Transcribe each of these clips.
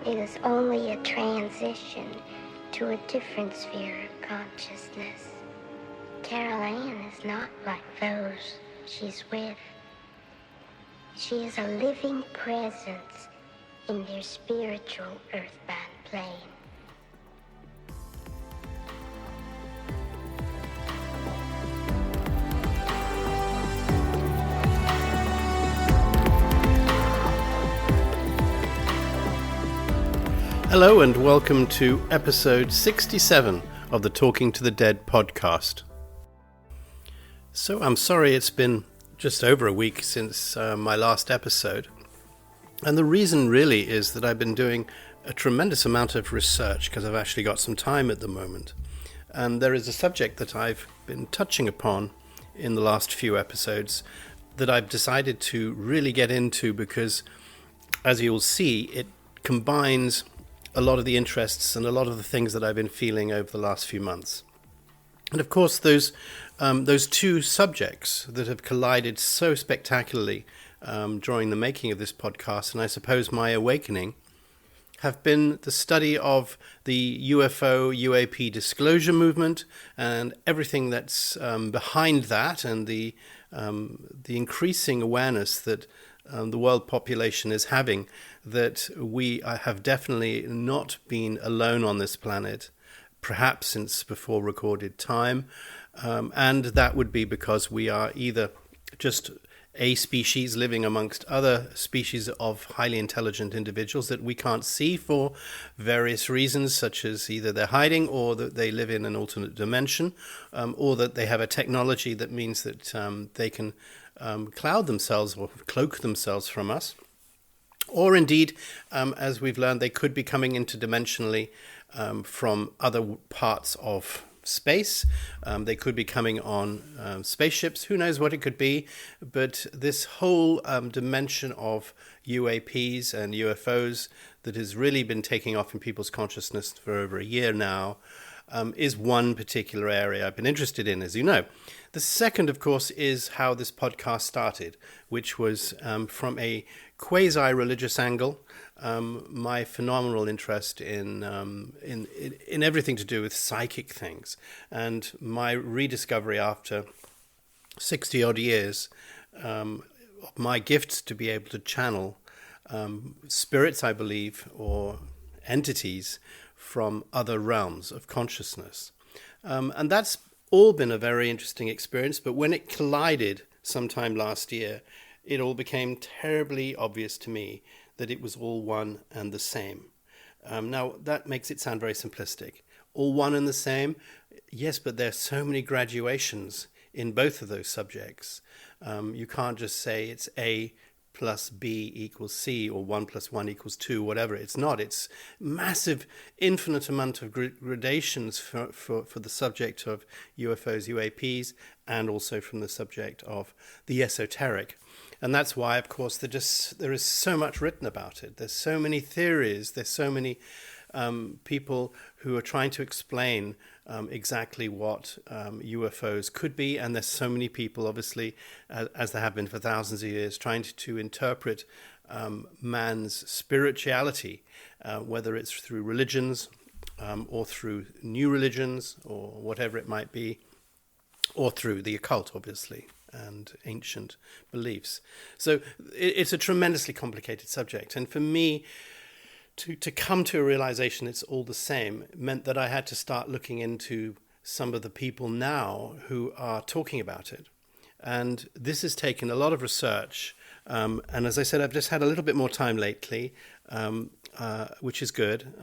It is only a transition to a different sphere of consciousness. Carol Ann is not like those she's with. She is a living presence in their spiritual earthbound plane. Hello and welcome to episode 67 of the Talking to the Dead podcast. So I'm sorry it's been just over a week since my last episode. And the reason really is that I've been doing a tremendous amount of research because I've actually got some time at the moment. And there is a subject that I've been touching upon in the last few episodes that I've decided to really get into because, as you'll see, it combines a lot of the interests and a lot of the things that I've been feeling over the last few months. And of course, those two subjects that have collided so spectacularly during the making of this podcast, and I suppose my awakening, have been the study of the UFO, UAP disclosure movement and everything that's behind that, and the increasing awareness that the world population is having that we have definitely not been alone on this planet, perhaps since before recorded time, and that would be because we are either just a species living amongst other species of highly intelligent individuals that we can't see for various reasons, such as either they're hiding or that they live in an alternate dimension, or that they have a technology that means that they can cloud themselves or cloak themselves from us. Or indeed, as we've learned, they could be coming interdimensionally from other parts of space. They could be coming on spaceships. Who knows what it could be? But this whole dimension of UAPs and UFOs that has really been taking off in people's consciousness for over a year now is one particular area I've been interested in, as you know. The second, of course, is how this podcast started, which was from a quasi-religious angle. My phenomenal interest in everything to do with psychic things, and my rediscovery after 60-odd years of my gifts to be able to channel spirits, I believe, or entities from other realms of consciousness. And that's all been a very interesting experience, but when it collided sometime last year, it all became terribly obvious to me that it was all one and the same. Now, that makes it sound very simplistic. All one and the same? Yes, but there are so many graduations in both of those subjects. You can't just say it's A plus B equals C, or 1 plus 1 equals 2, whatever. It's not. It's massive, infinite amount of gradations for the subject of UFOs, UAPs, and also from the subject of the esoteric. And that's why, of course, there is so much written about it. There's so many theories. There's so many people who are trying to explain exactly what UFOs could be. And there's so many people, obviously, as there have been for thousands of years, trying to interpret man's spirituality, whether it's through religions or through new religions or whatever it might be, or through the occult, obviously, and ancient beliefs. So it's a tremendously complicated subject. And for me, to come to a realization it's all the same meant that I had to start looking into some of the people now who are talking about it. And this has taken a lot of research. And as I said, I've just had a little bit more time lately, which is good.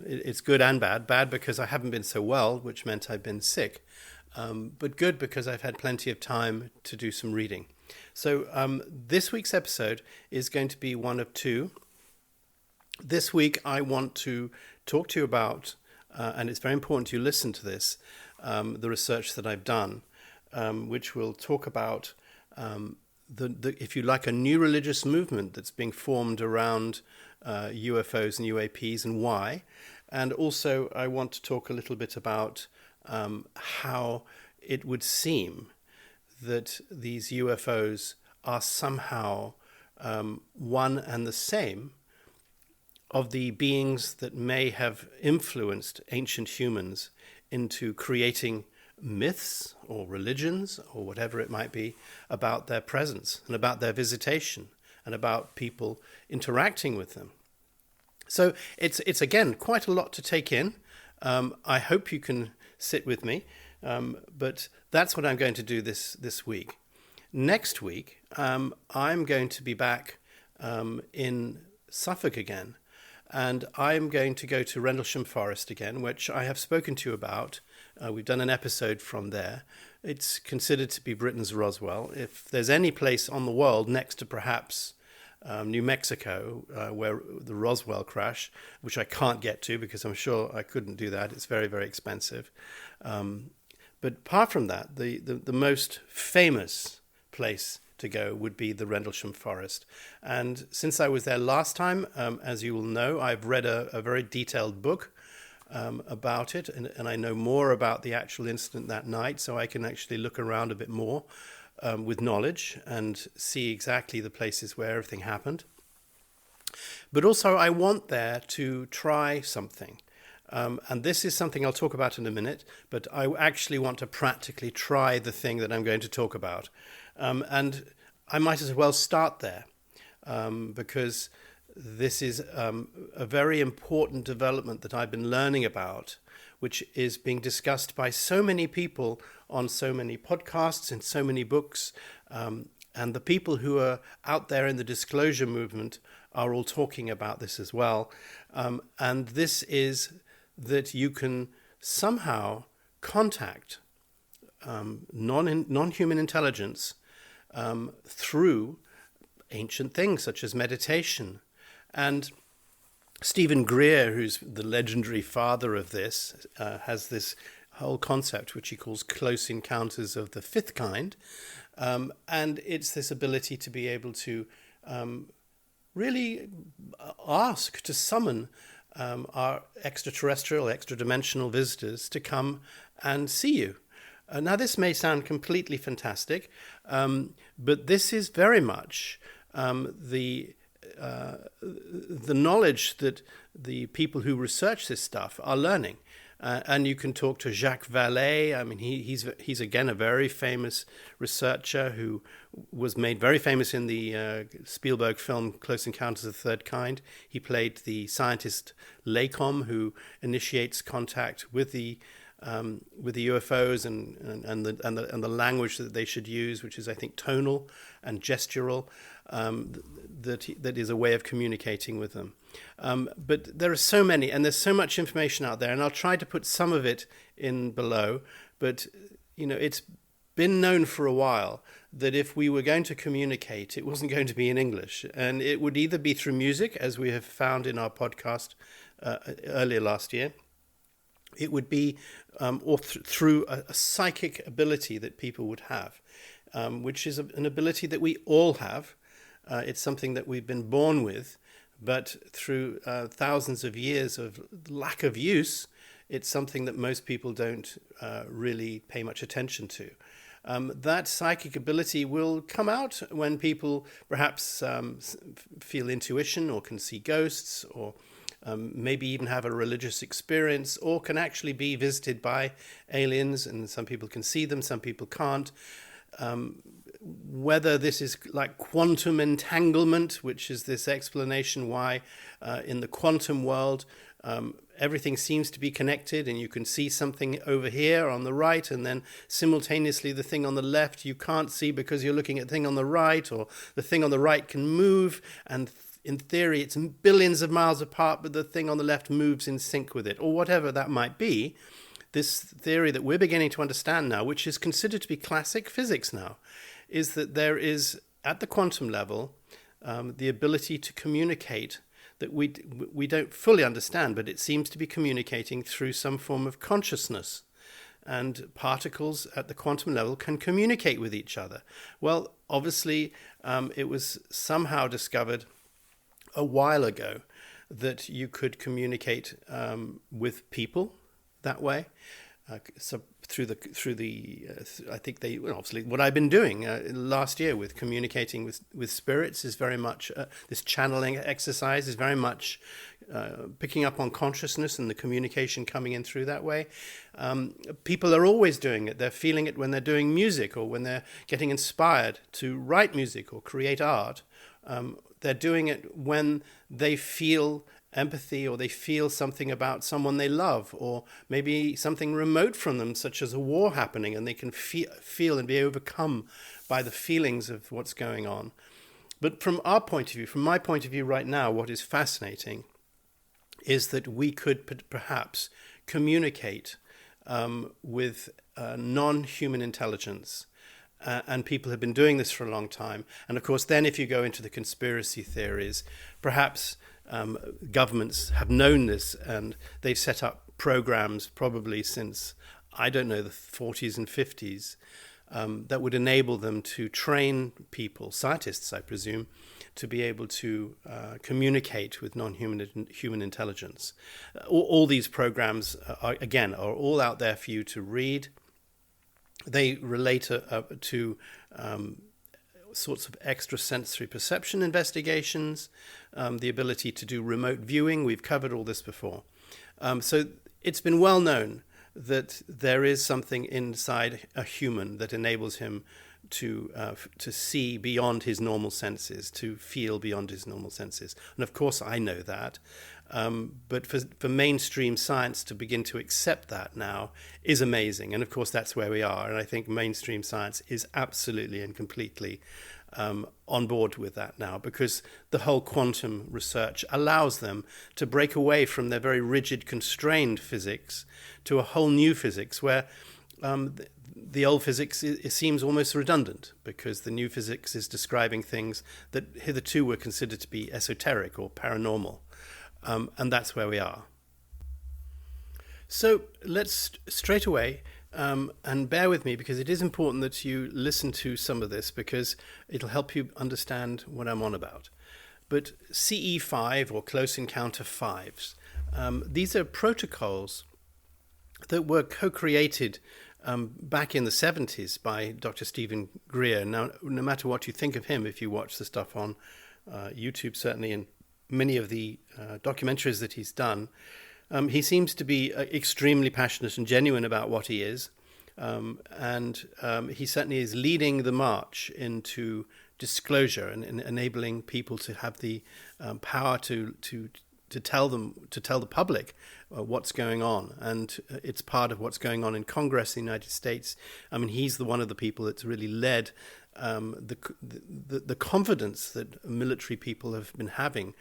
It's good and bad. Bad because I haven't been so well, which meant I've been sick. But good because I've had plenty of time to do some reading. So this week's episode is going to be one of two. This week I want to talk to you about, and it's very important you listen to this, the research that I've done, which will talk about, if you like, a new religious movement that's being formed around UFOs and UAPs and why. And also I want to talk a little bit about how it would seem that these UFOs are somehow one and the same, of the beings that may have influenced ancient humans into creating myths or religions or whatever it might be about their presence and about their visitation and about people interacting with them. So it's again quite a lot to take in. I hope you can sit with me, but that's what I'm going to do this week. Next week, I'm going to be back in Suffolk again, and I'm going to go to Rendlesham Forest again, which I have spoken to you about. We've done an episode from there. It's considered to be Britain's Roswell. If there's any place on the world next to perhaps New Mexico, where the Roswell crash, which I can't get to because I'm sure I couldn't do that. It's very, very expensive. But apart from that, the most famous place to go would be the Rendlesham Forest. And since I was there last time, as you will know, I've read a very detailed book about it, and I know more about the actual incident that night, so I can actually look around a bit more with knowledge and see exactly the places where everything happened. But also I want there to try something. And this is something I'll talk about in a minute, but I actually want to practically try the thing that I'm going to talk about. And I might as well start there, because this is a very important development that I've been learning about, which is being discussed by so many people on so many podcasts and so many books. And the people who are out there in the disclosure movement are all talking about this as well. And this is that you can somehow contact non-human intelligence through ancient things such as meditation. And Stephen Greer, who's the legendary father of this, has this whole concept which he calls close encounters of the fifth kind. And it's this ability to be able to really ask to summon our extraterrestrial, extra-dimensional visitors to come and see you. Now, this may sound completely fantastic, but this is very much the knowledge that the people who research this stuff are learning. And you can talk to Jacques Vallée. I mean, he's again a very famous researcher who was made very famous in the Spielberg film Close Encounters of the Third Kind. He played the scientist Lacombe, who initiates contact with the UFOs and the language that they should use, which is, I think, tonal and gestural. That is a way of communicating with them. But there are so many, and there's so much information out there, and I'll try to put some of it in below. But, it's been known for a while that if we were going to communicate, it wasn't going to be in English. And it would either be through music, as we have found in our podcast earlier last year. It would be or through a psychic ability that people would have, which is an ability that we all have. It's something that we've been born with, but through thousands of years of lack of use, it's something that most people don't really pay much attention to. That psychic ability will come out when people perhaps feel intuition or can see ghosts, or maybe even have a religious experience, or can actually be visited by aliens, and some people can see them, some people can't. Whether this is like quantum entanglement, which is this explanation why in the quantum world everything seems to be connected, and you can see something over here on the right, and then simultaneously the thing on the left you can't see because you're looking at the thing on the right, or the thing on the right can move, and in theory it's billions of miles apart, but the thing on the left moves in sync with it, or whatever that might be. This theory that we're beginning to understand now, which is considered to be classic physics now, is that there is, at the quantum level, the ability to communicate that we don't fully understand, but it seems to be communicating through some form of consciousness. And particles at the quantum level can communicate with each other. Well, obviously, it was somehow discovered a while ago that you could communicate with people that way. so through the I think they, well, obviously what I've been doing last year with communicating with spirits is very much this channeling exercise is very much picking up on consciousness and the communication coming in through that way. People are always doing it. They're feeling it when they're doing music or when they're getting inspired to write music or create art. They're doing it when they feel empathy or they feel something about someone they love, or maybe something remote from them, such as a war happening, and they can feel and be overcome by the feelings of what's going on. But from our point of view, from my point of view right now, what is fascinating is that we could perhaps communicate with non-human intelligence. And people have been doing this for a long time. And of course, then if you go into the conspiracy theories, perhaps governments have known this, and they've set up programs probably since, I don't know, the 40s and 50s, that would enable them to train people, scientists, I presume, to be able to communicate with non-human intelligence. All these programs, are all out there for you to read. They relate to sorts of extrasensory perception investigations, the ability to do remote viewing. We've covered all this before. So it's been well known that there is something inside a human that enables him to see beyond his normal senses, to feel beyond his normal senses. And of course I know that. But for mainstream science to begin to accept that now is amazing. And of course that's where we are. And I think mainstream science is absolutely and completely on board with that now, because the whole quantum research allows them to break away from their very rigid, constrained physics to a whole new physics where the old physics it seems almost redundant, because the new physics is describing things that hitherto were considered to be esoteric or paranormal. And that's where we are. So let's straight away, and bear with me, because it is important that you listen to some of this, because it'll help you understand what I'm on about. But CE5, or Close Encounter 5s, these are protocols that were co-created back in the 70s by Dr. Stephen Greer. Now, no matter what you think of him, if you watch the stuff on YouTube, certainly in many of the documentaries that he's done, he seems to be extremely passionate and genuine about what he is. And he certainly is leading the march into disclosure and enabling people to have the power to tell the public what's going on. And it's part of what's going on in Congress in the United States. I mean, he's one of the people that's really led the confidence that military people have been having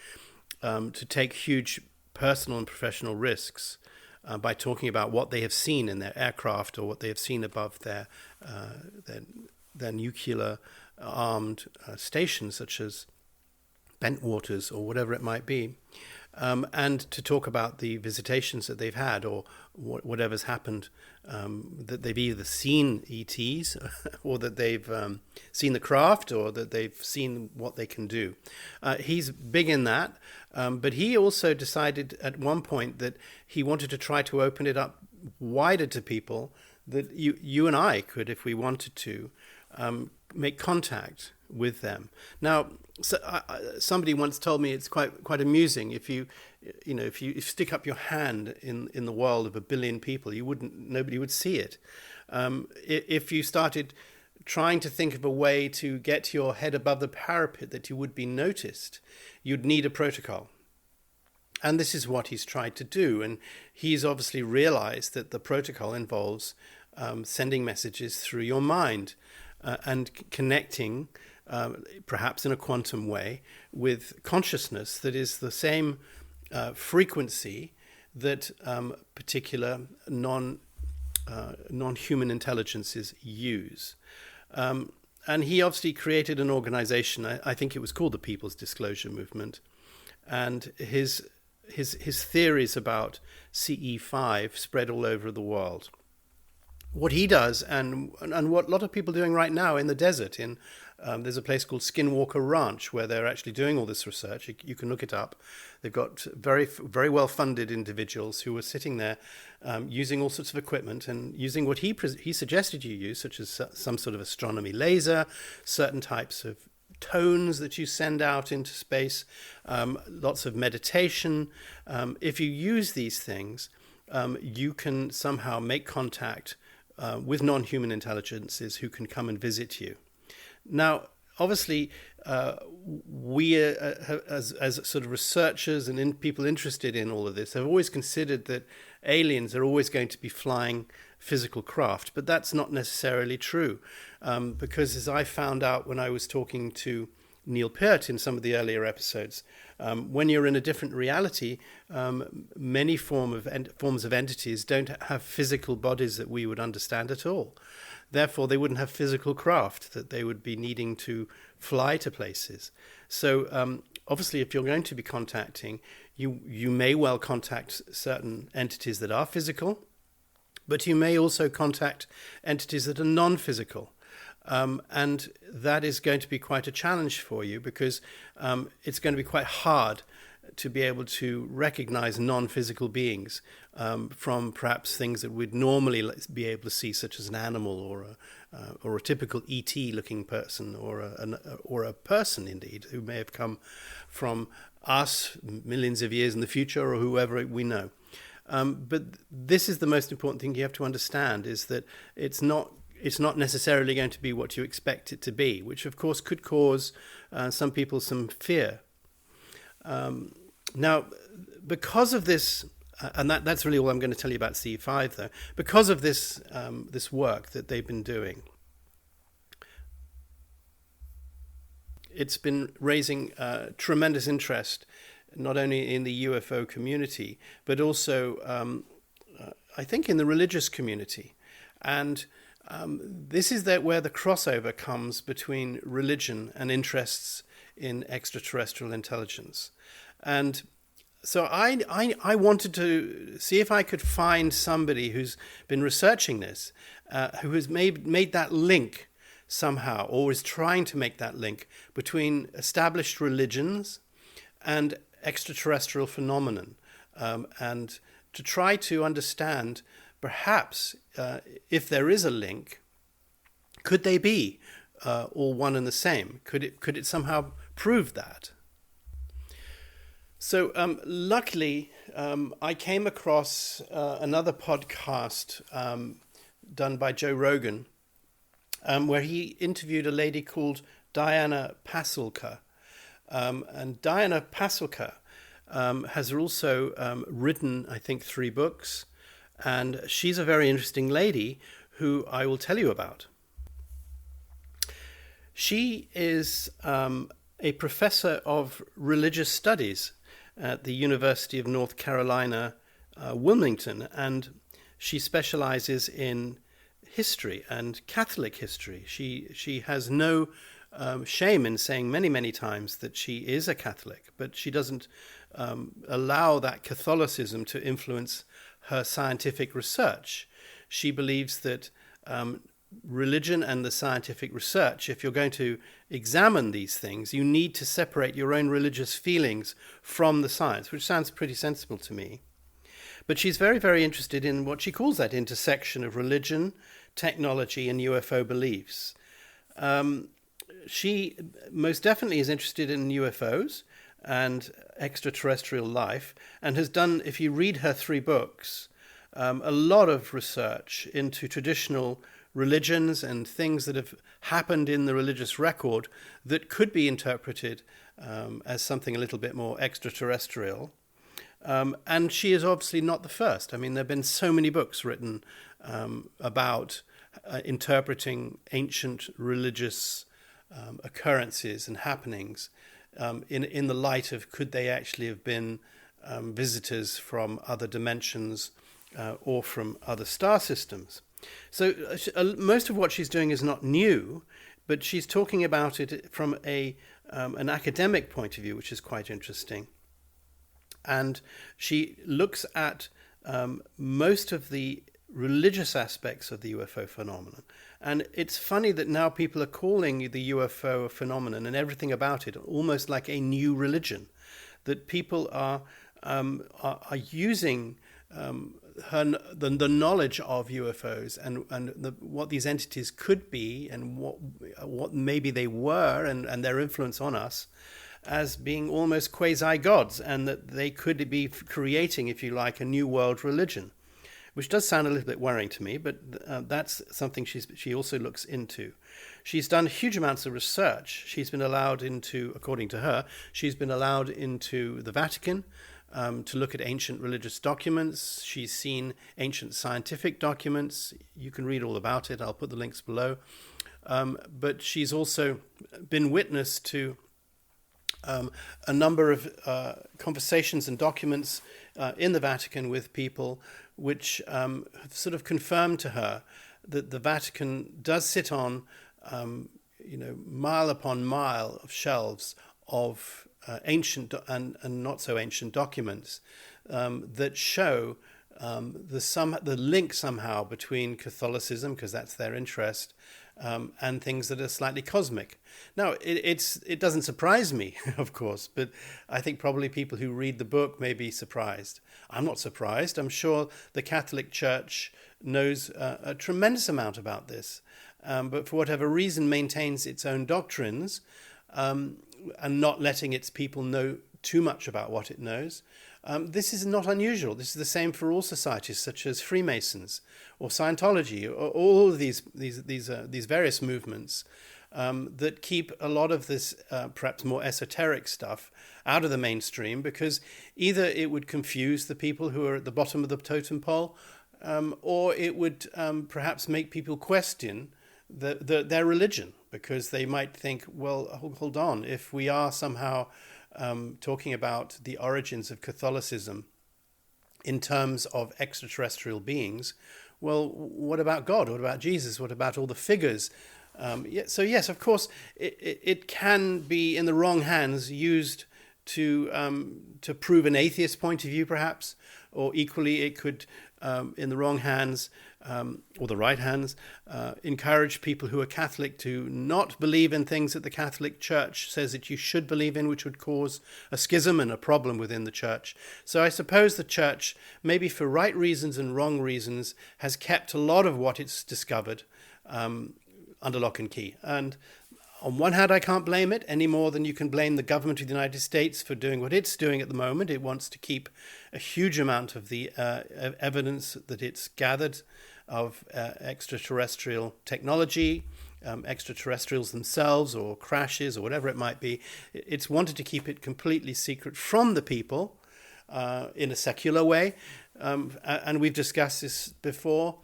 to take huge personal and professional risks by talking about what they have seen in their aircraft or what they have seen above their nuclear armed stations, such as Bentwaters or whatever it might be, and to talk about the visitations that they've had or whatever's happened, that they've either seen ETs or that they've seen the craft or that they've seen what they can do. He's big in that, but he also decided at one point that he wanted to try to open it up wider to people, that you and I could, if we wanted to, make contact with them. Now, somebody once told me it's quite amusing if you stick up your hand in the world of 1 billion people, nobody would see it. If you started trying to think of a way to get your head above the parapet that you would be noticed, you'd need a protocol. And this is what he's tried to do. And he's obviously realized that the protocol involves sending messages through your mind and connecting, perhaps in a quantum way, with consciousness that is the same frequency that particular non-human intelligences use. And he obviously created an organization, I think it was called the People's Disclosure Movement, and his theories about CE5 spread all over the world. What he does, and what a lot of people are doing right now in the desert, in There's a place called Skinwalker Ranch where they're actually doing all this research. You can look it up. They've got very, very well-funded individuals who are sitting there using all sorts of equipment and using what he suggested you use, such as some sort of astronomy laser, certain types of tones that you send out into space, lots of meditation. If you use these things, you can somehow make contact with non-human intelligences who can come and visit you. Now, obviously, we as sort of researchers and people interested in all of this have always considered that aliens are always going to be flying physical craft, but that's not necessarily true, because as I found out when I was talking to Neil Peart in some of the earlier episodes, when you're in a different reality, many forms of entities don't have physical bodies that we would understand at all. Therefore, they wouldn't have physical craft that they would be needing to fly to places. So obviously, if you're going to be contacting, you may well contact certain entities that are physical, but you may also contact entities that are non-physical. And that is going to be quite a challenge for you, because it's going to be quite hard to be able to recognize non-physical beings from perhaps things that we'd normally be able to see, such as an animal or a typical ET-looking person, or a person indeed who may have come from us millions of years in the future, or whoever we know. But this is the most important thing you have to understand, is that it's not necessarily going to be what you expect it to be, which of course could cause some people some fear. Now, because of this, and that's really all I'm going to tell you about C5, though, because of this this work that they've been doing, it's been raising tremendous interest, not only in the UFO community, but also, I think, in the religious community. And this is where the crossover comes between religion and interests in extraterrestrial intelligence. And so I wanted to see if I could find somebody who's been researching this, who has made that link somehow, or is trying to make that link between established religions and extraterrestrial phenomenon, and to try to understand, perhaps, if there is a link, could they be all one and the same? Could it somehow prove that? So luckily, I came across another podcast done by Joe Rogan, where he interviewed a lady called Diana Pasulka. And Diana Pasulka has also written, I think, 3 books. And she's a very interesting lady who I will tell you about. She is a professor of religious studies at the University of North Carolina, Wilmington, and she specializes in history and Catholic history. She has no shame in saying many, many times that she is a Catholic, but she doesn't allow that Catholicism to influence her scientific research. She believes that religion and the scientific research, if you're going to examine these things, you need to separate your own religious feelings from the science, which sounds pretty sensible to me. But she's very, very interested in what she calls that intersection of religion, technology, and UFO beliefs. She most definitely is interested in UFOs and extraterrestrial life, and has done, if you read her 3 books, a lot of research into traditional religions and things that have happened in the religious record that could be interpreted as something a little bit more extraterrestrial. And she is obviously not the first. I mean, there have been so many books written about interpreting ancient religious occurrences and happenings in the light of, could they actually have been visitors from other dimensions or from other star systems. So most of what she's doing is not new, but she's talking about it from an academic point of view, which is quite interesting. And she looks at most of the religious aspects of the UFO phenomenon. And it's funny that now people are calling the UFO phenomenon and everything about it almost like a new religion, that people are using the knowledge of UFOs and what these entities could be and what maybe they were and their influence on us as being almost quasi-gods, and that they could be creating, if you like, a new world religion, which does sound a little bit worrying to me, but that's something she also looks into. She's done huge amounts of research. She's been allowed into, according to her, she's been allowed into the Vatican to look at ancient religious documents. She's seen ancient scientific documents. You can read all about it. I'll put the links below. But she's also been witness to a number of conversations and documents in the Vatican with people which have sort of confirmed to her that the Vatican does sit on, mile upon mile of shelves of ancient and not so ancient documents that show the link somehow between Catholicism, because that's their interest, and things that are slightly cosmic. Now, it doesn't surprise me, of course, but I think probably people who read the book may be surprised. I'm not surprised. I'm sure the Catholic Church knows a tremendous amount about this, but for whatever reason maintains its own doctrines and not letting its people know too much about what it knows. This is not unusual. This is the same for all societies, such as Freemasons or Scientology, or all of these various movements that keep a lot of this perhaps more esoteric stuff out of the mainstream, because either it would confuse the people who are at the bottom of the totem pole, or it would perhaps make people question their religion, because they might think, well, hold on, if we are somehow talking about the origins of Catholicism in terms of extraterrestrial beings, well, what about God? What about Jesus? What about all the figures? So yes, of course, it can be in the wrong hands used to prove an atheist point of view, perhaps, or equally it could, in the wrong hands or the right hands, encourage people who are Catholic to not believe in things that the Catholic Church says that you should believe in, which would cause a schism and a problem within the Church. So I suppose the Church, maybe for right reasons and wrong reasons, has kept a lot of what it's discovered under lock and key. And on one hand, I can't blame it any more than you can blame the government of the United States for doing what it's doing at the moment. It wants to keep a huge amount of the evidence that it's gathered of extraterrestrial technology, extraterrestrials themselves, or crashes, or whatever it might be. It's wanted to keep it completely secret from the people in a secular way. And we've discussed this before.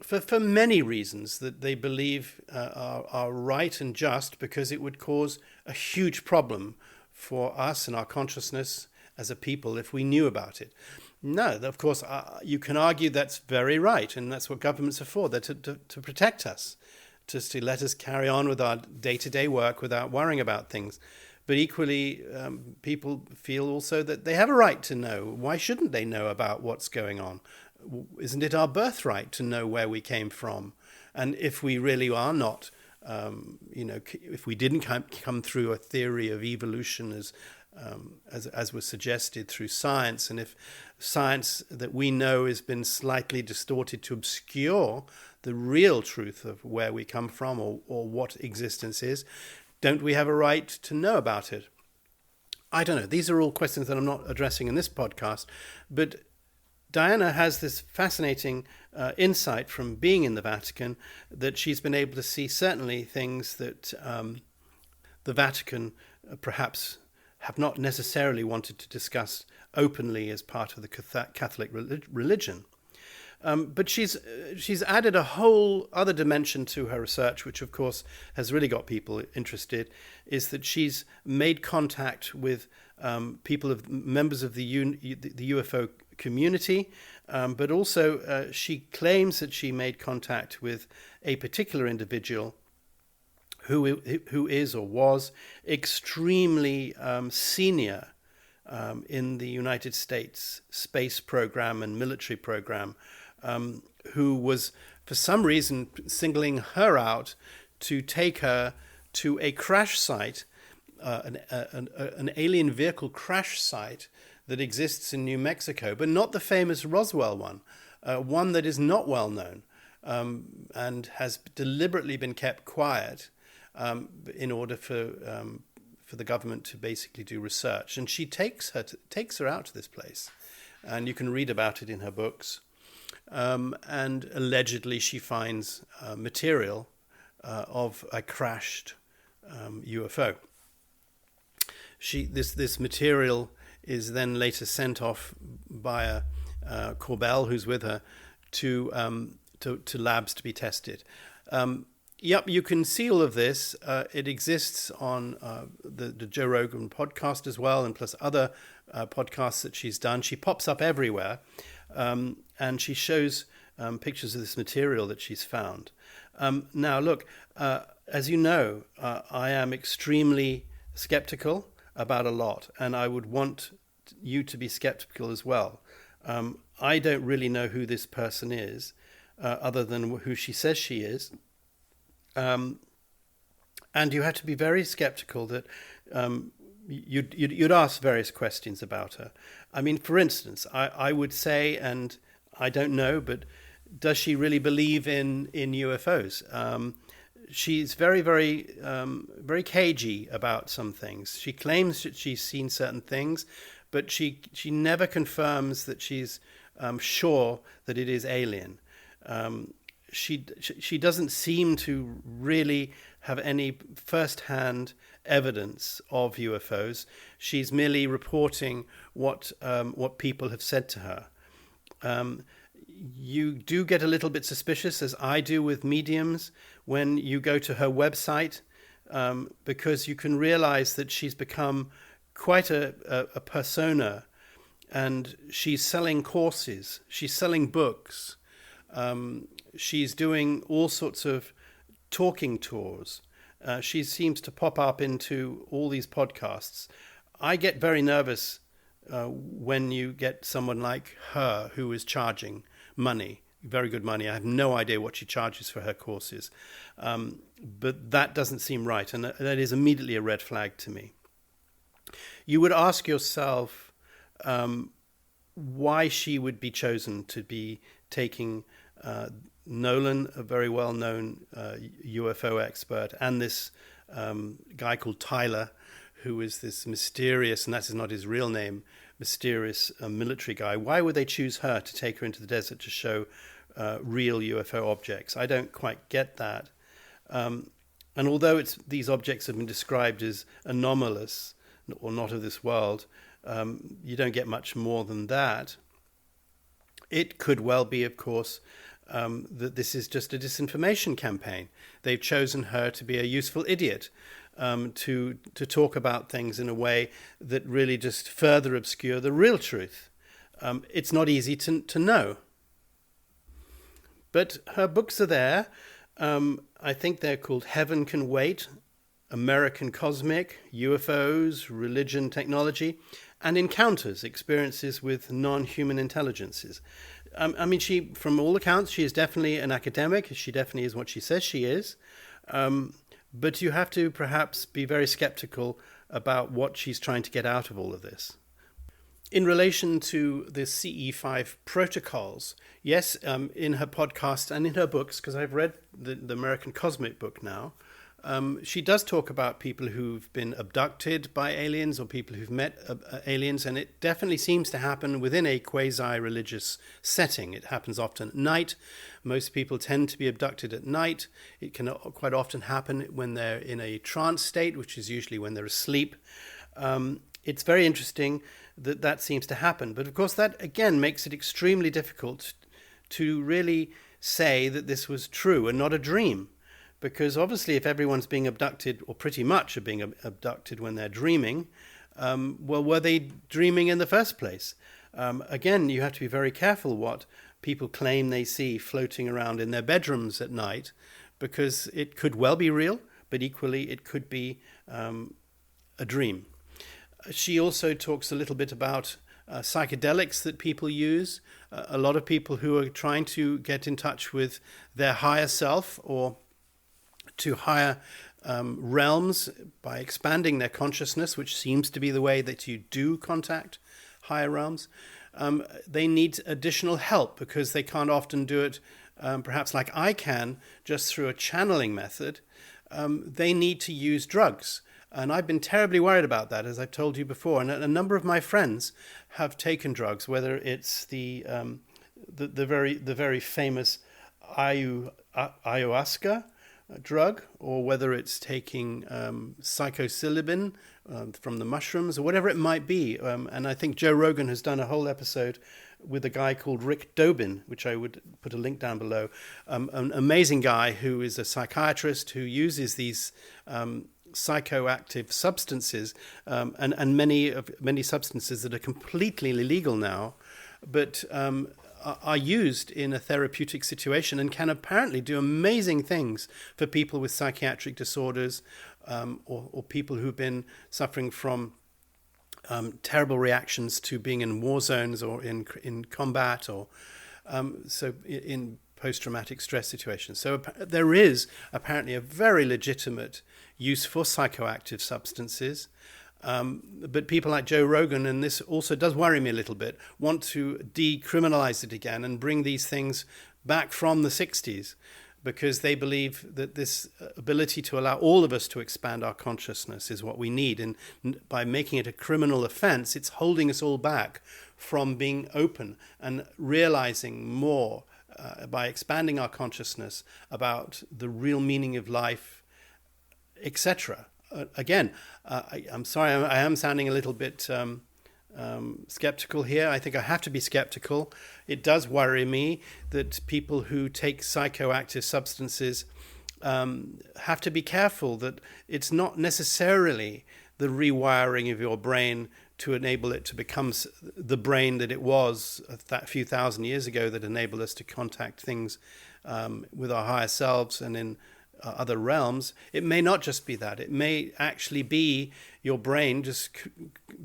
For many reasons that they believe are right and just, because it would cause a huge problem for us and our consciousness as a people if we knew about it. No, of course, you can argue that's very right, and that's what governments are for. They're to protect us, just to let us carry on with our day-to-day work without worrying about things. But equally, people feel also that they have a right to know. Why shouldn't they know about what's going on? Isn't it our birthright to know where we came from? And if we really are not, if we didn't come through a theory of evolution as was suggested through science, and if science that we know has been slightly distorted to obscure the real truth of where we come from or what existence is, don't we have a right to know about it? I don't know. These are all questions that I'm not addressing in this podcast, but Diana has this fascinating insight from being in the Vatican, that she's been able to see certainly things that the Vatican perhaps have not necessarily wanted to discuss openly as part of the Catholic religion. But she's added a whole other dimension to her research, which of course has really got people interested, is that she's made contact with members of the UFO community, but also she claims that she made contact with a particular individual who is or was extremely senior in the United States space program and military program, who was, for some reason, singling her out to take her to a crash site, an alien vehicle crash site that exists in New Mexico, but not the famous Roswell one, one that is not well known and has deliberately been kept quiet in order for the government to basically do research. And she takes her out to this place, and you can read about it in her books. And allegedly she finds material of a crashed UFO. This material is then later sent off by Corbell, who's with her, to labs to be tested. Yep, you can see all of this. It exists on the Joe Rogan podcast as well, and plus other podcasts that she's done. She pops up everywhere, and she shows pictures of this material that she's found. Now, look, as you know, I am extremely skeptical about a lot, and I would want you to be skeptical as well. I don't really know who this person is, other than who she says she is. And you have to be very skeptical that you'd ask various questions about her. I mean, for instance, I would say, and I don't know, but does she really believe in UFOs? She's very, very, very cagey about some things. She claims that she's seen certain things, but she never confirms that she's sure that it is alien. She doesn't seem to really have any first-hand evidence of UFOs. She's merely reporting what people have said to her. You do get a little bit suspicious, as I do with mediums, when you go to her website, because you can realize that she's become quite a persona, and she's selling courses, she's selling books, she's doing all sorts of talking tours. She seems to pop up into all these podcasts. I get very nervous when you get someone like her who is charging money, very good money. I have no idea what she charges for her courses, but that doesn't seem right, and that is immediately a red flag to me. You would ask yourself why she would be chosen to be taking Nolan, a very well-known UFO expert, and this guy called Tyler, who is this mysterious, and that is not his real name, mysterious military guy. Why would they choose her to take her into the desert to show real UFO objects? I don't quite get that. And although these objects have been described as anomalous or not of this world, you don't get much more than that. It could well be, of course, that this is just a disinformation campaign. They've chosen her to be a useful idiot, to talk about things in a way that really just further obscure the real truth. It's not easy to know. But her books are there. I think they're called Heaven Can Wait, American Cosmic, UFOs, Religion, Technology, and Encounters, Experiences with Non-Human Intelligences. I mean, from all accounts, she is definitely an academic. She definitely is what she says she is. But you have to perhaps be very skeptical about what she's trying to get out of all of this. In relation to the CE5 protocols, yes, in her podcast and in her books, because I've read the American Cosmic book now, she does talk about people who've been abducted by aliens or people who've met aliens, and it definitely seems to happen within a quasi-religious setting. It happens often at night. Most people tend to be abducted at night. It can quite often happen when they're in a trance state, which is usually when they're asleep. It's very interesting that seems to happen. But of course, that again makes it extremely difficult to really say that this was true and not a dream. Because obviously if everyone's being abducted, or pretty much are being abducted when they're dreaming, well, were they dreaming in the first place? Again, you have to be very careful what people claim they see floating around in their bedrooms at night, because it could well be real, but equally it could be a dream. She also talks a little bit about psychedelics that people use, a lot of people who are trying to get in touch with their higher self or to higher realms by expanding their consciousness, which seems to be the way that you do contact higher realms. They need additional help because they can't often do it perhaps like I can, just through a channeling method. They need to use drugs. And I've been terribly worried about that, as I've told you before. And a number of my friends have taken drugs, whether it's the very famous ayahuasca drug, or whether it's taking psilocybin from the mushrooms, or whatever it might be. And I think Joe Rogan has done a whole episode with a guy called Rick Dobbin, which I would put a link down below. An amazing guy who is a psychiatrist who uses these psychoactive substances and many substances that are completely illegal now, but are used in a therapeutic situation and can apparently do amazing things for people with psychiatric disorders or people who've been suffering from terrible reactions to being in war zones or in combat or so in post-traumatic stress situations. So there is apparently a very legitimate use for psychoactive substances. But people like Joe Rogan, and this also does worry me a little bit, want to decriminalize it again and bring these things back from the 60s because they believe that this ability to allow all of us to expand our consciousness is what we need. And by making it a criminal offense, it's holding us all back from being open and realizing more by expanding our consciousness about the real meaning of life, etc. Again, I'm sorry, I am sounding a little bit skeptical here. I think I have to be skeptical. It does worry me that people who take psychoactive substances have to be careful that it's not necessarily the rewiring of your brain to enable it to become the brain that it was a few thousand years ago that enabled us to contact things with our higher selves and in other realms. It may not just be that. It may actually be your brain just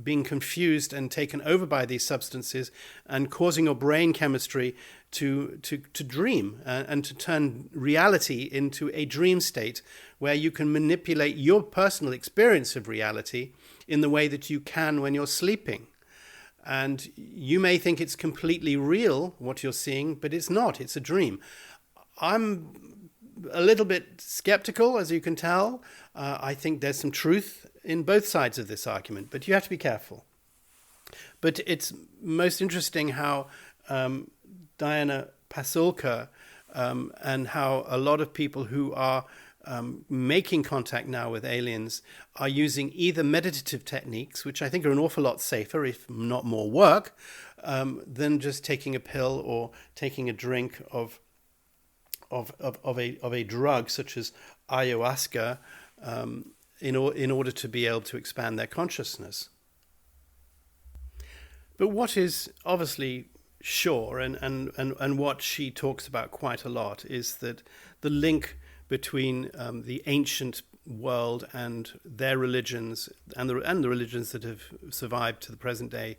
being confused and taken over by these substances and causing your brain chemistry to dream and to turn reality into a dream state where you can manipulate your personal experience of reality in the way that you can when you're sleeping. And you may think it's completely real, what you're seeing, but it's not. It's a dream. I'm a little bit skeptical, as you can tell. I think there's some truth in both sides of this argument, but you have to be careful. But it's most interesting how Diana Pasulka and how a lot of people who are making contact now with aliens are using either meditative techniques, which I think are an awful lot safer, if not more work, than just taking a pill or taking a drink of a drug such as ayahuasca in order to be able to expand their consciousness. But what is obviously sure, and what she talks about quite a lot, is that the link between the ancient world and their religions and the religions that have survived to the present day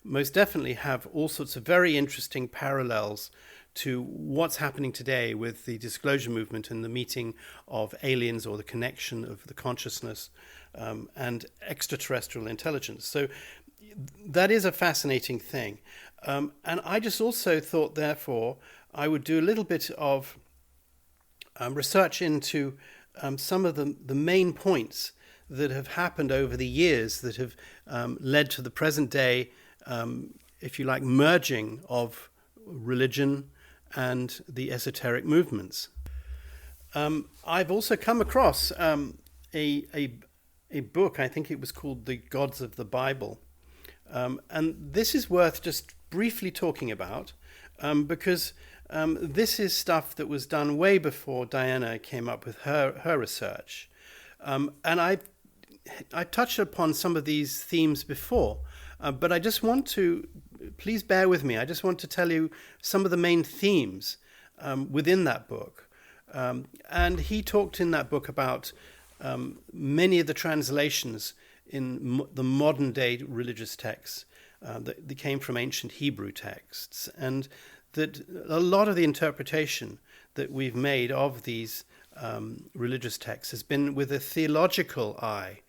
most definitely have all sorts of very interesting parallels to what's happening today with the disclosure movement and the meeting of aliens, or the connection of the consciousness and extraterrestrial intelligence. So that is a fascinating thing. And I just also thought, therefore, I would do a little bit of research into some of the main points that have happened over the years that have led to the present day, if you like, merging of religion and the esoteric movements. I've also come across a book, I think it was called The Gods of the Bible. And this is worth just briefly talking about because this is stuff that was done way before Diana came up with her research. And I touched upon some of these themes before, but I just want to, please bear with me, I just want to tell you some of the main themes within that book. And he talked in that book about many of the translations in the modern day religious texts that came from ancient Hebrew texts, and that a lot of the interpretation that we've made of these religious texts has been with a theological eye,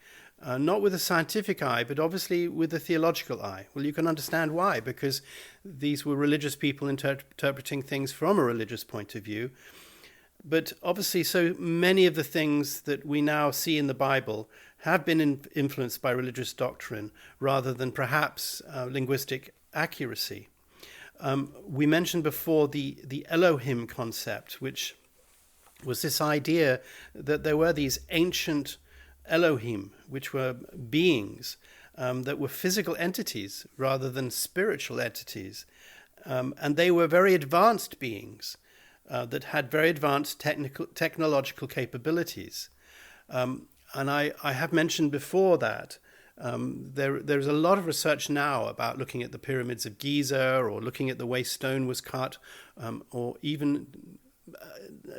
not with a scientific eye, but obviously with a theological eye. Well, you can understand why, because these were religious people interpreting things from a religious point of view. But obviously, so many of the things that we now see in the Bible have been influenced by religious doctrine rather than perhaps linguistic accuracy. We mentioned before the Elohim concept, which was this idea that there were these ancient Elohim, which were beings that were physical entities rather than spiritual entities. And they were very advanced beings that had very advanced technological capabilities. And I have mentioned before that there's a lot of research now about looking at the pyramids of Giza, or looking at the way stone was cut, or even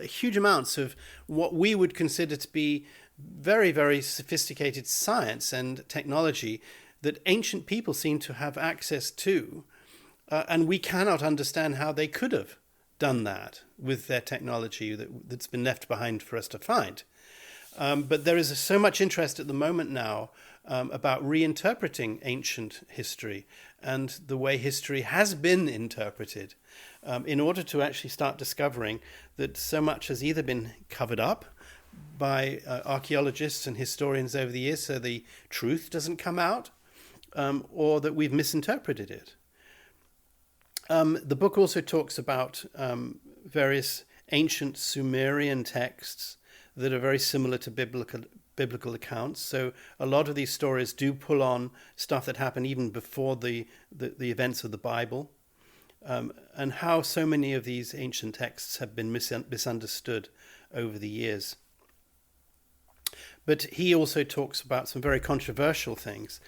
huge amounts of what we would consider to be very, very sophisticated science and technology that ancient people seem to have access to, and we cannot understand how they could have done that with their technology that's been left behind for us to find. But there is so much interest at the moment now about reinterpreting ancient history and the way history has been interpreted, in order to actually start discovering that so much has either been covered up by archaeologists and historians over the years so the truth doesn't come out, or that we've misinterpreted it. The book also talks about various ancient Sumerian texts that are very similar to biblical accounts. So a lot of these stories do pull on stuff that happened even before the events of the Bible, and how so many of these ancient texts have been misunderstood over the years. But he also talks about some very controversial things,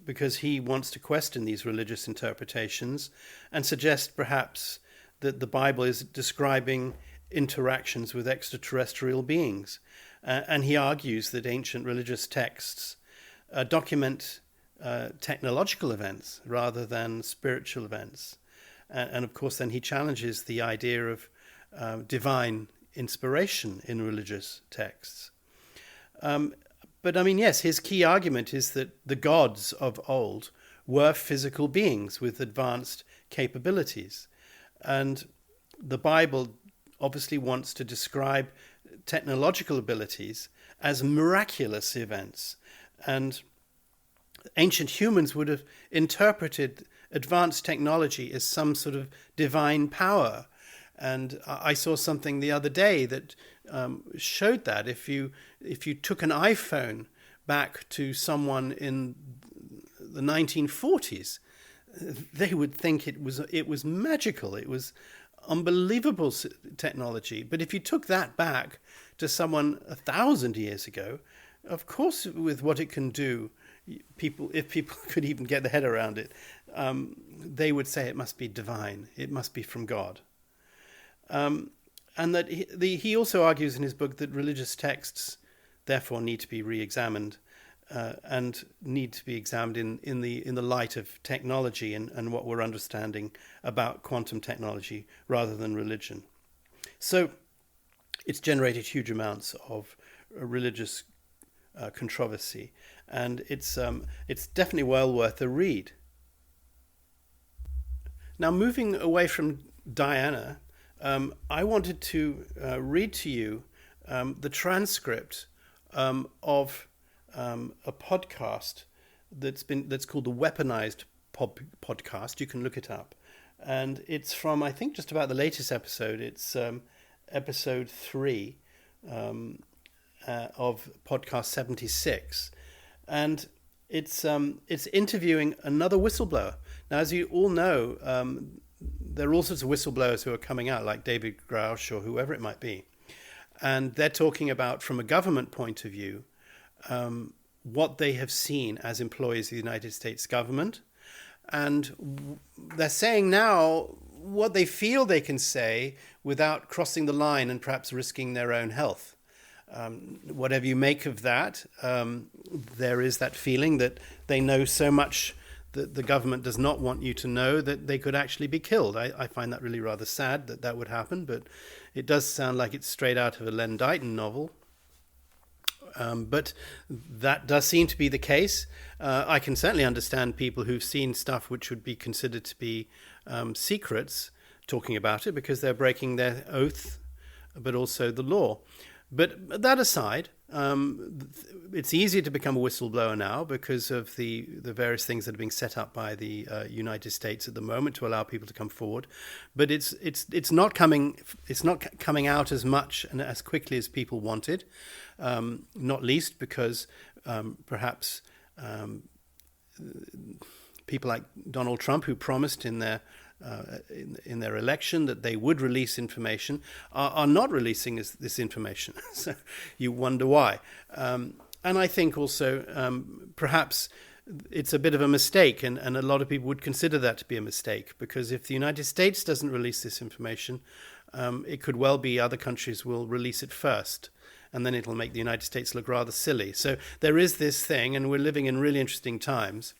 because he wants to question these religious interpretations and suggest perhaps that the Bible is describing interactions with extraterrestrial beings. And he argues that ancient religious texts document technological events rather than spiritual events. And of course, then he challenges the idea of divine inspiration in religious texts. But I mean, yes, his key argument is that the gods of old were physical beings with advanced capabilities. And the Bible obviously wants to describe technological abilities as miraculous events. And ancient humans would have interpreted advanced technology as some sort of divine power. And I saw something the other day that showed that if you took an iPhone back to someone in the 1940s, they would think it was magical. It was unbelievable technology. But if you took that back to someone 1,000 years ago, of course, with what it can do, if people could even get their head around it, they would say it must be divine. It must be from God. And that he also argues in his book that religious texts therefore need to be re-examined, and need to be examined in the light of technology and what we're understanding about quantum technology rather than religion. So it's generated huge amounts of religious controversy, and it's definitely well worth a read. Now, moving away from Diana, I wanted to read to you the transcript of a podcast that's called the Weaponized Podcast. You can look it up, and it's from, I think, just about the latest episode. It's episode 3 of podcast 76, and it's interviewing another whistleblower. Now, as you all know, there are all sorts of whistleblowers who are coming out, like David Grouch or whoever it might be. And they're talking about, from a government point of view, what they have seen as employees of the United States government. And they're saying now what they feel they can say without crossing the line and perhaps risking their own health. Whatever you make of that, there is that feeling that they know so much the government does not want you to know that they could actually be killed. I find that really rather sad that would happen, but it does sound like it's straight out of a Len Deighton novel. But that does seem to be the case. I can certainly understand people who've seen stuff which would be considered to be secrets talking about it because they're breaking their oath, but also the law. But that aside, it's easier to become a whistleblower now because of the various things that are being set up by the United States at the moment to allow people to come forward. But it's not coming out as much and as quickly as people wanted. Not least because perhaps people like Donald Trump, who promised in their election that they would release information, are not releasing this information. So you wonder why. And I think also perhaps it's a bit of a mistake, and a lot of people would consider that to be a mistake, because if the United States doesn't release this information, it could well be other countries will release it first, and then it'll make the United States look rather silly. So there is this thing, and we're living in really interesting times,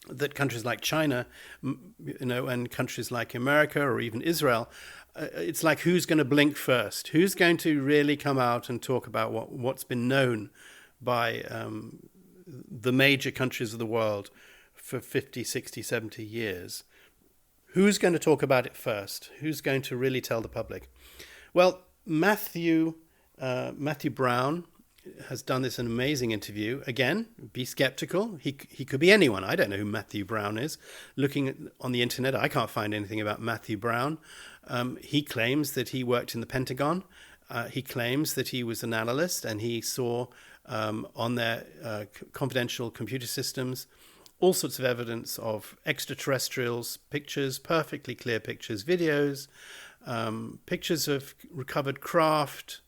that countries like China, and countries like America or even Israel, it's like who's going to blink first? Who's going to really come out and talk about what's been known by the major countries of the world for 50, 60, 70 years? Who's going to talk about it first? Who's going to really tell the public? Well, Matthew Brown has done this an amazing interview. Again, be skeptical. He could be anyone. I don't know who Matthew Brown is. Looking on the internet, I can't find anything about Matthew Brown. He claims that he worked in the Pentagon. He claims that he was an analyst, and he saw on their confidential computer systems all sorts of evidence of extraterrestrials, pictures, perfectly clear pictures, videos, pictures of recovered craft.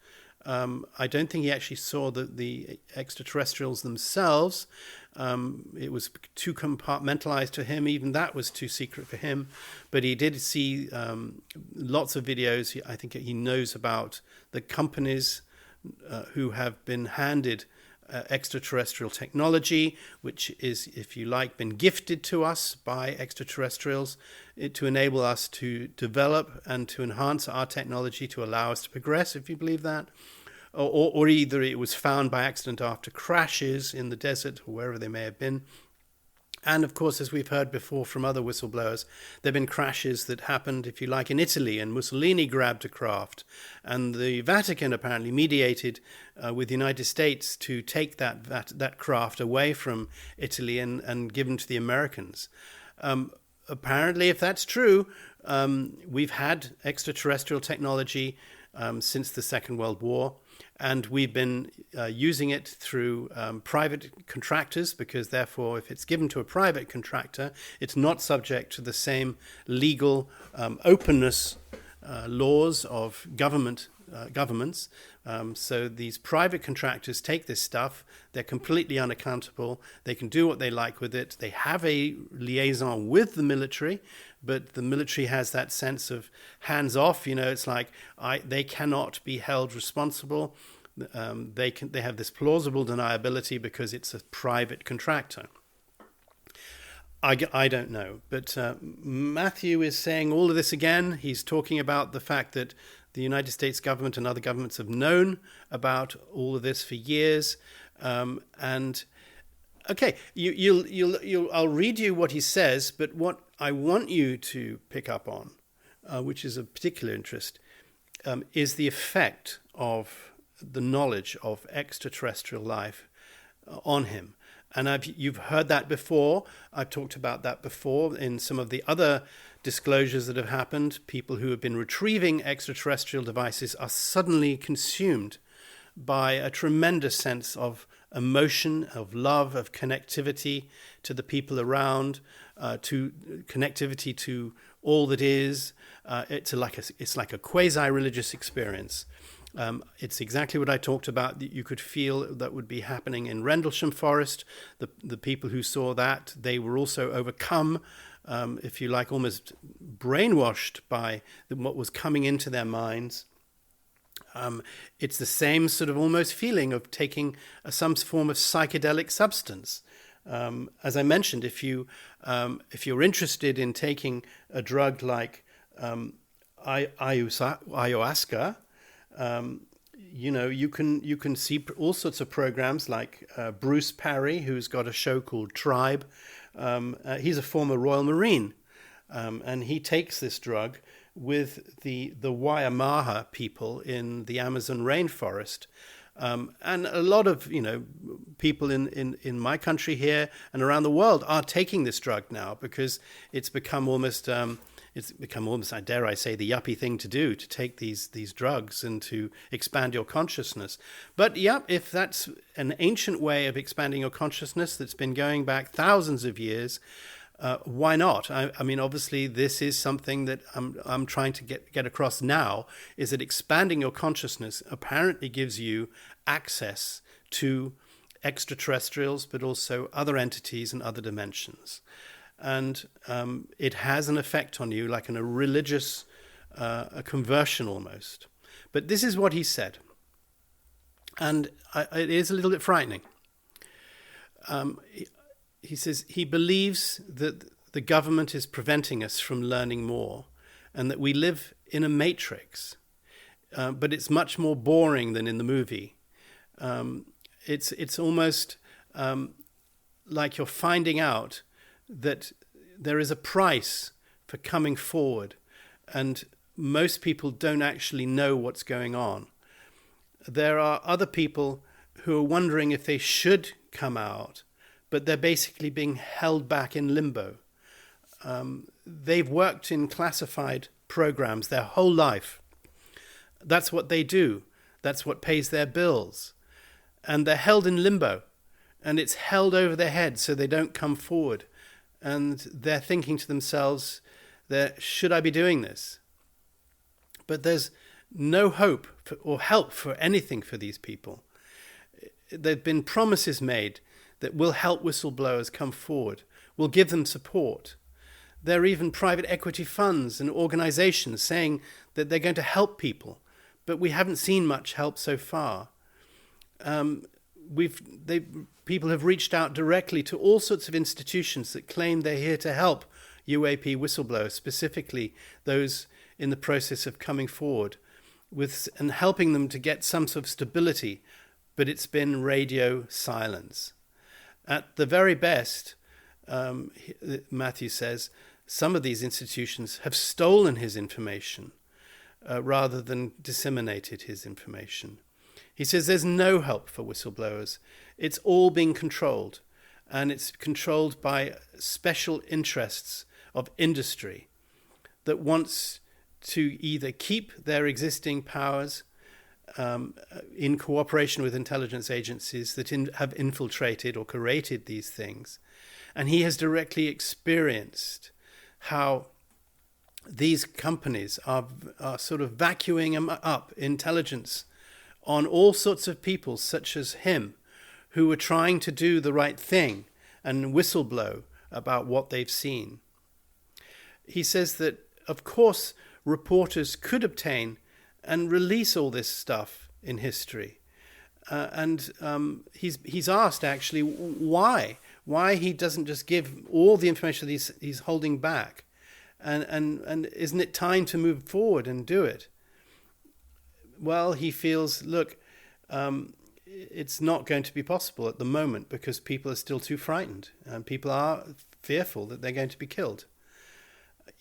I don't think he actually saw the extraterrestrials themselves. It was too compartmentalized to him. Even that was too secret for him. But he did see lots of videos. I think he knows about the companies who have been handed extraterrestrial technology, which is, if you like, been gifted to us by extraterrestrials to enable us to develop and to enhance our technology to allow us to progress, if you believe that. Or either it was found by accident after crashes in the desert or wherever they may have been. And of course, as we've heard before from other whistleblowers, there have been crashes that happened, if you like, in Italy, and Mussolini grabbed a craft. And the Vatican apparently mediated with the United States to take that craft away from Italy and given to the Americans. Apparently, if that's true, we've had extraterrestrial technology since the Second World War. And we've been using it through private contractors, because therefore, if it's given to a private contractor, it's not subject to the same legal openness laws of governments. So these private contractors take this stuff. They're completely unaccountable. They can do what they like with it. They have a liaison with the military, but the military has that sense of hands off. It's like they cannot be held responsible. They have this plausible deniability because it's a private contractor. I don't know, but Matthew is saying all of this again. He's talking about the fact that the United States government and other governments have known about all of this for years. And okay, I'll read you what he says, but what I want you to pick up on, which is of particular interest, is the effect of the knowledge of extraterrestrial life on him. And you've heard that before. I've talked about that before in some of the other disclosures that have happened. People who have been retrieving extraterrestrial devices are suddenly consumed by a tremendous sense of emotion, of love, of connectivity to the people around, to connectivity to all that is. It's like a quasi-religious experience. It's exactly what I talked about that you could feel that would be happening in Rendlesham Forest. The people who saw that, they were also overcome, if you like, almost brainwashed by what was coming into their minds. It's the same sort of almost feeling of taking some form of psychedelic substance. As I mentioned, if you're interested in taking a drug like ayahuasca, you can see all sorts of programs like Bruce Parry, who's got a show called Tribe. He's a former Royal Marine, and he takes this drug with the Wayamaha people in the Amazon rainforest. And a lot of people in my country here and around the world are taking this drug now because it's become almost dare I say, the yuppie thing to do, to take these drugs and to expand your consciousness. But yeah, if that's an ancient way of expanding your consciousness that's been going back thousands of years, why not? I mean, obviously, this is something that I'm trying to get across now, is that expanding your consciousness apparently gives you access to extraterrestrials, but also other entities and other dimensions. And it has an effect on you, like a religious a conversion almost. But this is what he said. And it is a little bit frightening. He says he believes that the government is preventing us from learning more and that we live in a matrix. But it's much more boring than in the movie. It's almost like you're finding out that there is a price for coming forward, and most people don't actually know what's going on. There are other people who are wondering if they should come out, but they're basically being held back in limbo. They've worked in classified programs their whole life. That's what they do. That's what pays their bills. And they're held in limbo, and it's held over their heads so they don't come forward. And they're thinking to themselves, should I be doing this? But there's no hope or help for anything for these people. There have been promises made that will help whistleblowers come forward, will give them support. There are even private equity funds and organizations saying that they're going to help people, but we haven't seen much help so far. People have reached out directly to all sorts of institutions that claim they're here to help UAP whistleblowers, specifically those in the process of coming forward and helping them to get some sort of stability, but it's been radio silence. At the very best, Matthew says, some of these institutions have stolen his information rather than disseminated his information. He says there's no help for whistleblowers. It's all being controlled, and it's controlled by special interests of industry that wants to either keep their existing powers in cooperation with intelligence agencies that have infiltrated or created these things. And he has directly experienced how these companies are sort of vacuuming up intelligence on all sorts of people, such as him, who are trying to do the right thing and whistleblow about what they've seen. He says that, of course, reporters could obtain and release all this stuff in history. He's asked, actually, why he doesn't just give all the information that he's holding back. And isn't it time to move forward and do it? Well, he feels, look, it's not going to be possible at the moment because people are still too frightened and people are fearful that they're going to be killed.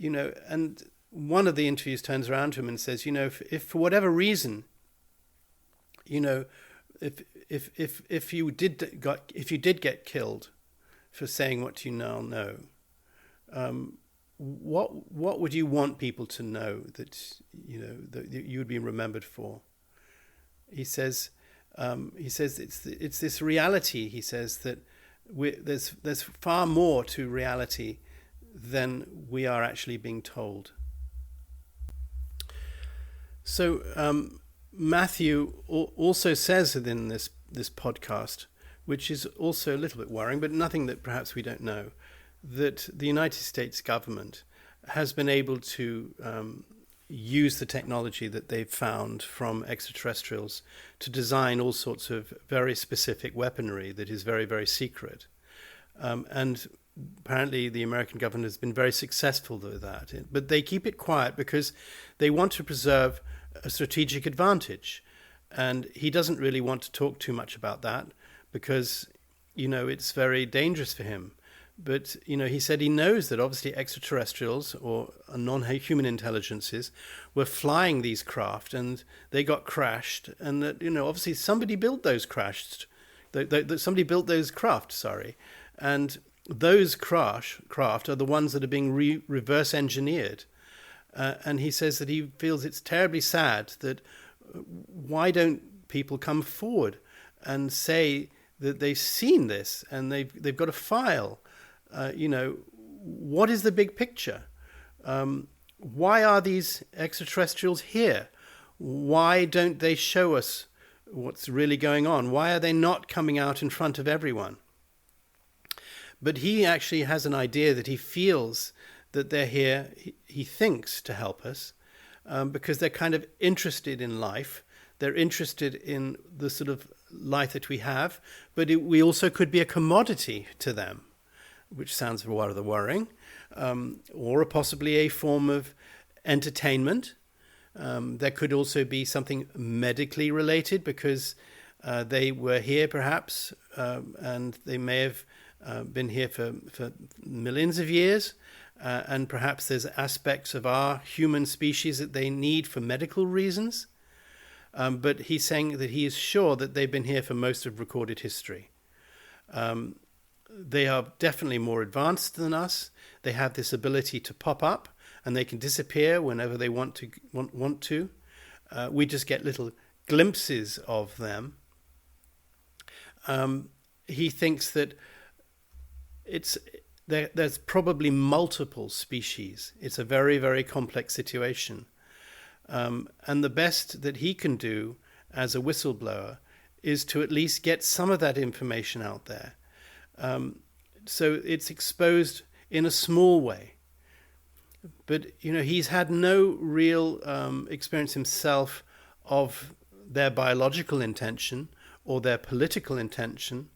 And one of the interviews turns around to him and says, if for whatever reason, if you did get killed for saying what you now know, what would you want people to know that you would be remembered for? He says it's this reality. He says that there's far more to reality than we are actually being told. So Matthew also says within this podcast, which is also a little bit worrying, but nothing that perhaps we don't know, that the United States government has been able to use the technology that they've found from extraterrestrials to design all sorts of very specific weaponry that is very, very secret. And apparently the American government has been very successful with that. But they keep it quiet because they want to preserve a strategic advantage. And he doesn't really want to talk too much about that because, it's very dangerous for him. But, he said he knows that obviously extraterrestrials or non-human intelligences were flying these craft and they got crashed. And that, obviously somebody built those crashed. Somebody built those craft, sorry. And those craft are the ones that are being reverse engineered. And he says that he feels it's terribly sad that why don't people come forward and say that they've seen this and they've got a file. What is the big picture? Why are these extraterrestrials here? Why don't they show us what's really going on? Why are they not coming out in front of everyone? But he actually has an idea that he feels that they're here, he thinks, to help us, because they're kind of interested in life. They're interested in the sort of life that we have, but we also could be a commodity to them, which sounds rather worrying, or possibly a form of entertainment. There could also be something medically related because they were here perhaps, and they may have been here for millions of years, and perhaps there's aspects of our human species that they need for medical reasons. But he's saying that he is sure that they've been here for most of recorded history. They are definitely more advanced than us. They have this ability to pop up, and they can disappear whenever they want to. We just get little glimpses of them. He thinks that there's probably multiple species. It's a very, very complex situation. And the best that he can do as a whistleblower is to at least get some of that information out there. So it's exposed in a small way. But, he's had no real experience himself of their biological intention or their political intention.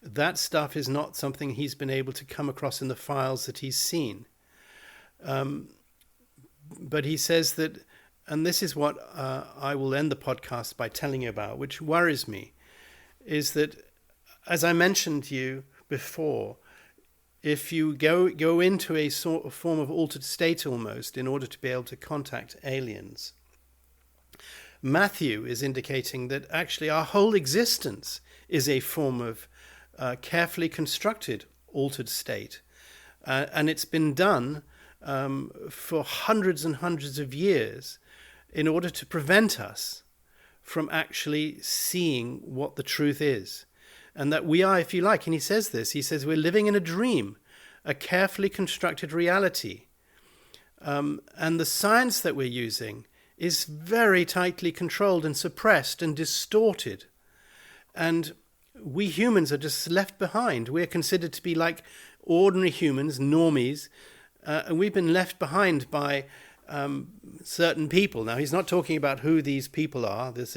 That stuff is not something he's been able to come across in the files that he's seen. But he says that, and this is what I will end the podcast by telling you about, which worries me, is that, as I mentioned to you before, if you go into a sort of form of altered state almost in order to be able to contact aliens, Matthew is indicating that actually our whole existence is a form of carefully constructed altered state. And it's been done for hundreds and hundreds of years in order to prevent us from actually seeing what the truth is. And that we are, if you like, and he says this, he says we're living in a dream, a carefully constructed reality. And the science that we're using is very tightly controlled and suppressed and distorted. And we humans are just left behind. We're considered to be like ordinary humans, normies, and we've been left behind by certain people. Now, he's not talking about who these people are, this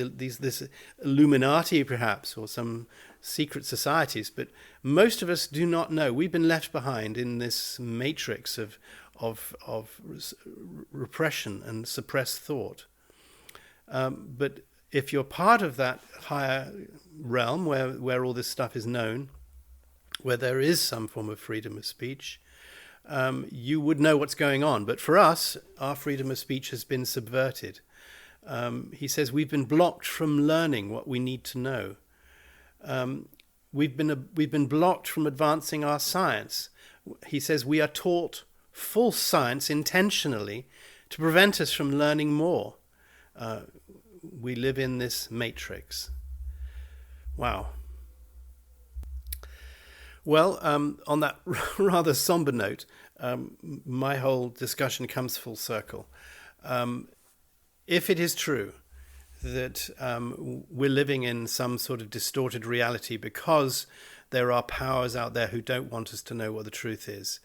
Illuminati perhaps, or some secret societies, but most of us do not know. We've been left behind in this matrix of repression and suppressed thought. But if you're part of that higher realm where all this stuff is known, where there is some form of freedom of speech, you would know what's going on. But for us, our freedom of speech has been subverted. He says we've been blocked from learning what we need to know. We've been blocked from advancing our science. He says we are taught false science intentionally to prevent us from learning more. We live in this matrix. Wow. Well, on that rather somber note, my whole discussion comes full circle. If it is true that we're living in some sort of distorted reality because there are powers out there who don't want us to know what the truth is,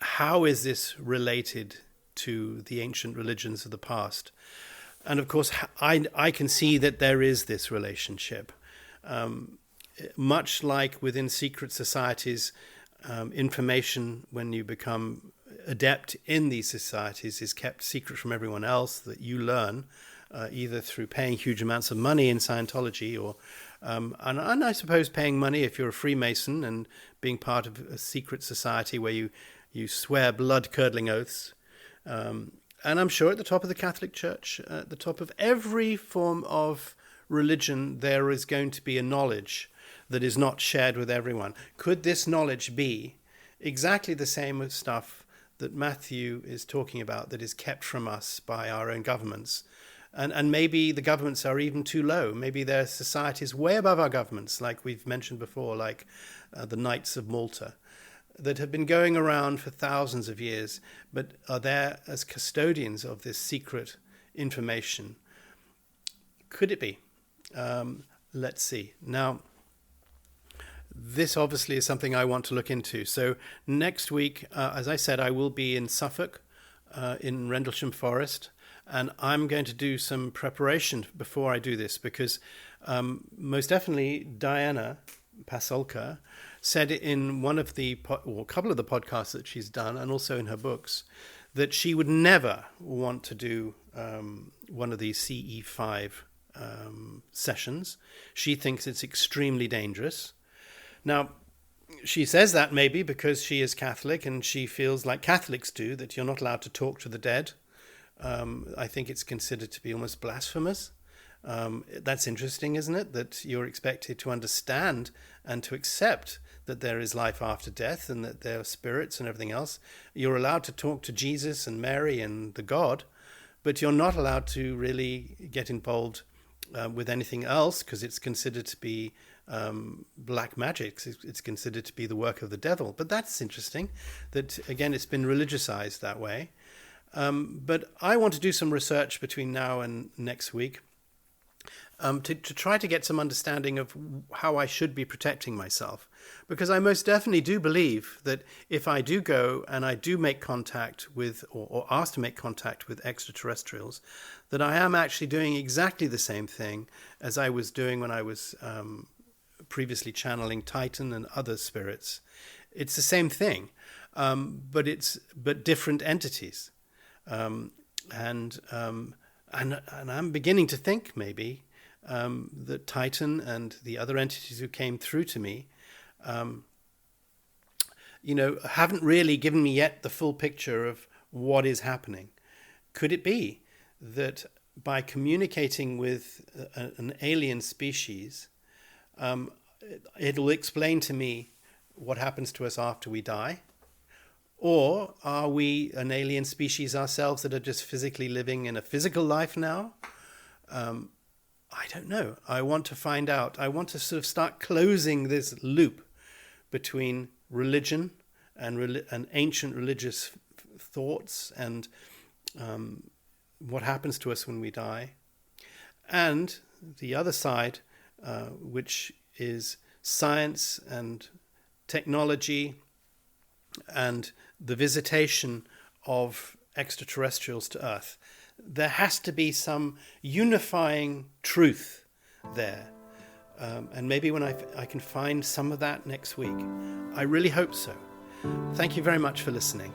how is this related to the ancient religions of the past? And of course, I can see that there is this relationship. much like within secret societies, information, when you become adept in these societies, is kept secret from everyone else, that you learn either through paying huge amounts of money in Scientology, or and I suppose paying money if you're a Freemason and being part of a secret society where you swear blood-curdling oaths. And I'm sure at the top of the Catholic Church, at the top of every form of religion, there is going to be a knowledge that is not shared with everyone. Could this knowledge be exactly the same as stuff that Matthew is talking about, that is kept from us by our own governments? And maybe the governments are even too low. Maybe there are societies way above our governments, like we've mentioned before, like the Knights of Malta, that have been going around for thousands of years, but are there as custodians of this secret information. Could it be? Let's see. Now, this obviously is something I want to look into. So next week, as I said, I will be in Suffolk, in Rendlesham Forest, and I'm going to do some preparation before I do this, because most definitely Diana Pasulka said in one of the, or a couple of the podcasts that she's done, and also in her books, that she would never want to do one of these CE5 sessions. She thinks it's extremely dangerous. Now, she says that maybe because she is Catholic and she feels like Catholics do, that you're not allowed to talk to the dead. I think it's considered to be almost blasphemous. That's interesting, isn't it? That you're expected to understand and to accept that there is life after death and that there are spirits and everything else. You're allowed to talk to Jesus and Mary and the God, but you're not allowed to really get involved with anything else, because it's considered to be black magic. It's considered to be the work of the devil. But that's interesting that, again, it's been religiousized that way. But I want to do some research between now and next week to try to get some understanding of how I should be protecting myself. Because I most definitely do believe that if I do go and I do make contact with, or asked to make contact with extraterrestrials, that I am actually doing exactly the same thing as I was doing when I was previously channeling Titan and other spirits. It's the same thing, but different entities. And I'm beginning to think maybe that Titan and the other entities who came through to me, haven't really given me yet the full picture of what is happening. Could it be that by communicating with an alien species, it'll explain to me what happens to us after we die? Or are we an alien species ourselves that are just physically living in a physical life now? I don't know. I want to find out. I want to sort of start closing this loop between religion and ancient religious thoughts and what happens to us when we die, and the other side, which is science and technology and the visitation of extraterrestrials to Earth. There has to be some unifying truth there. And maybe when I can find some of that next week. I really hope so. Thank you very much for listening.